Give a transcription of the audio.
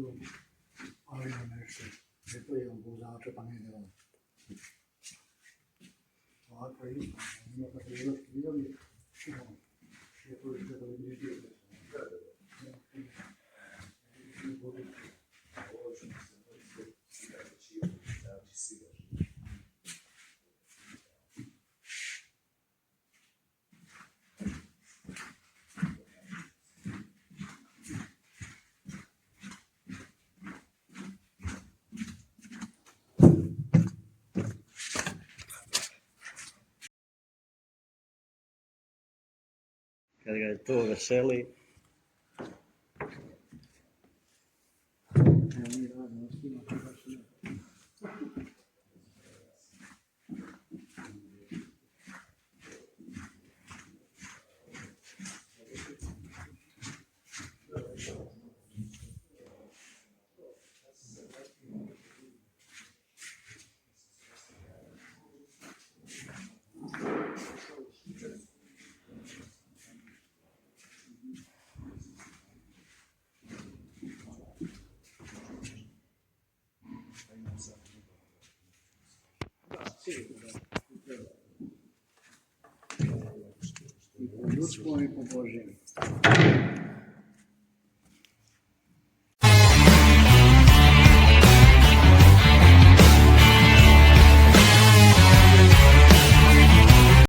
tu, ali na nešto. Je to jedan vozača, pa ne ide on. Ovako je isto, ima tako hrvatski dijelik, je to što da vidiš dijete. Kad ga je to veseli. Mi radimo s njima, to baš ne. I po ljudskom i po Božjem.